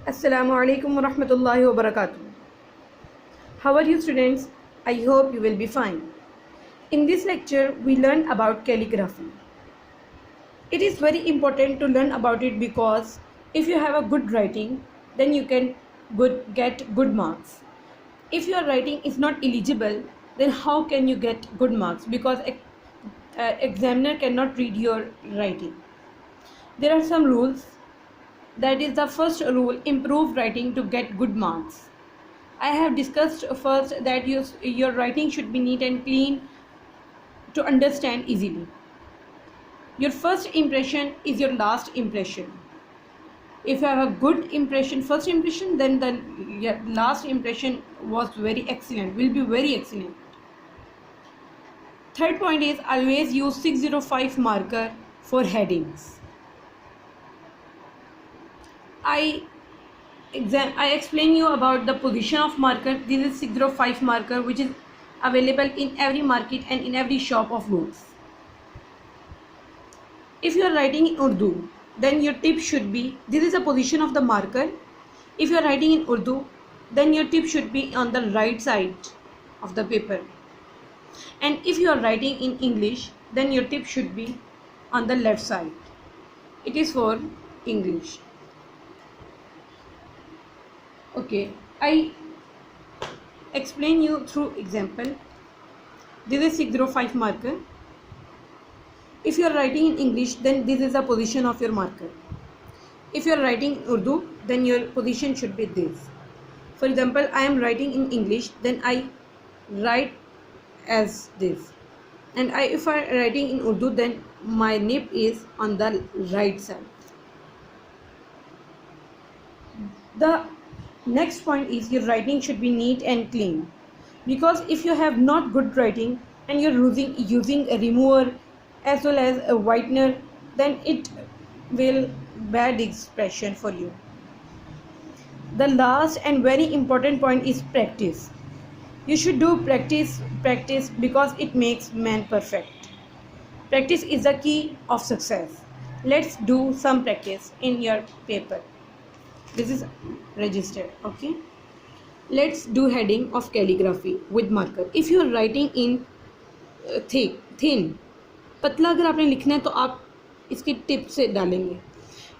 Assalamu alaikum wa rahmatullahi wa barakatuh. How are you students? I hope you will be fine. In this lecture, we learn about calligraphy. It is very important to learn about it because if you have a good writing, then you can get good marks. If your writing is not eligible, then how can you get good marks? Because examiner cannot read your writing. There are some rules. That is the first rule, improve writing to get good marks. I have discussed first that your writing should be neat and clean to understand easily. Your first impression is your last impression. If you have a good impression, first impression, then your last impression was very excellent, will be very excellent. Third point is always use 605 marker for headings. I explain you about the position of marker. This is 605 marker which is available in every market and in every shop of books. If you are writing in Urdu, then your tip should be, this is the position of the marker. If you are writing in Urdu, then your tip should be on the right side of the paper. And if you are writing in English, then your tip should be on the left side. It is for English. Okay, I explain you through example. This is 605 marker. If you are writing in English, then this is the position of your marker. If you are writing in Urdu, then your position should be this. For example, I am writing in English, then I write as this. And if I am writing in Urdu, then my nib is on the right side. The next point is your writing should be neat and clean, because if you have not good writing and you're using a remover as well as a whitener, then it will bad expression for you. The last and very important point is practice. You should do practice because it makes man perfect. Practice is the key of success. Let's do some practice in your paper. This is registered. Okay, let's do heading of calligraphy with marker. If you are writing in thin, पतला अगर आपने लिखना है तो आप इसकी tip से डालेंगे.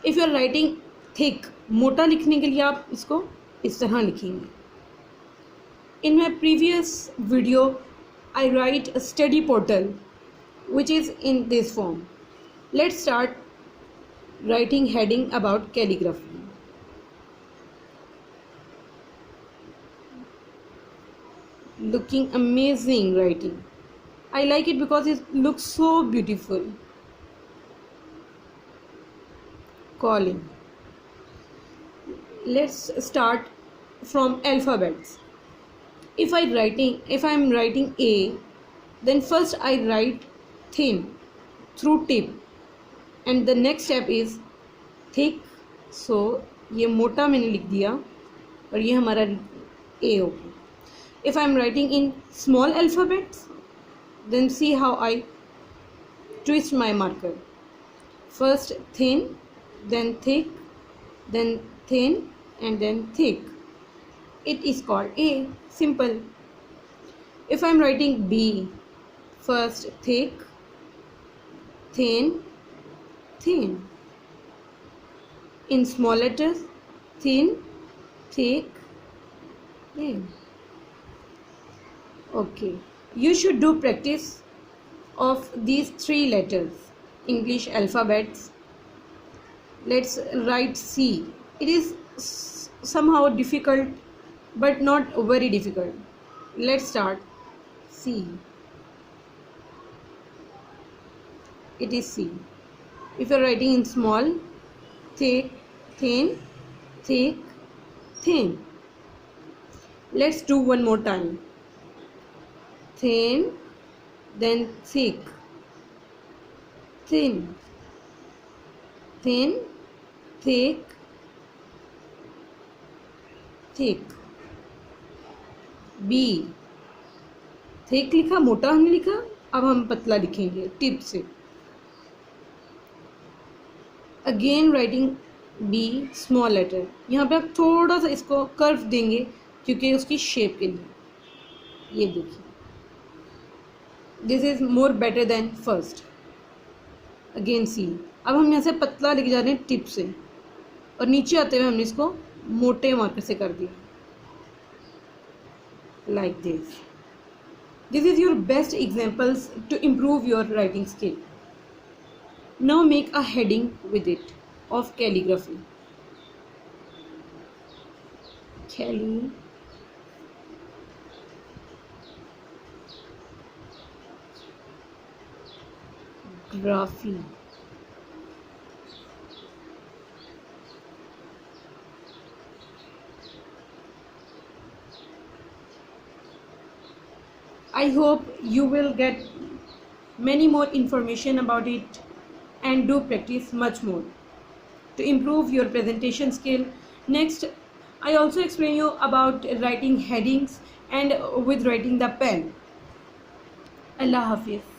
If you are writing thick, मोटा लिखने के लिए आप इसको इस तरह लिखेंगे. In my previous video I write a study portal which is in this form. Let's start writing heading about calligraphy. Looking amazing writing. I like it because it looks so beautiful. Calling. Let's start from alphabets. If I am writing A, then first I write thin through tip, and the next step is thick. So ये मोटा मैंने लिख दिया और ये हमारा A हो गया. If I am writing in small alphabets, then see how I twist my marker. First thin, then thick, then thin, and then thick. It is called A. Simple. If I am writing B, first thick, thin, thin. In small letters, thin, thick, thin. Okay, you should do practice of these 3 letters, English alphabets. Let's write C. It is somehow difficult, but not very difficult. Let's start C. It is C. If you are writing in small, thick, thin, thick, thin. Let's do one more time. Thin, then thick, thin, thin, thick, thick. B. Thick लिखा, मोटा हमने लिखा, अब हम पतला लिखेंगे tip से. Again writing B small letter. यहाँ पे आप थोड़ा सा इसको कर्व देंगे क्योंकि उसकी शेप के लिए। ये देखिए, this is more better than first. Again see. अब हम यहाँ से पतला लेके जा रहे हैं टिप से, और नीचे आते हुए हमने इसको मोटे मार्कर से कर दिया, like this. This is your best examples to improve your writing skill. Now make a heading with it of calligraphy. Calligraphy. I hope you will get many more information about it and do practice much more to improve your presentation skill. Next, I also explain you about writing headings and with writing the pen. Allah Hafiz.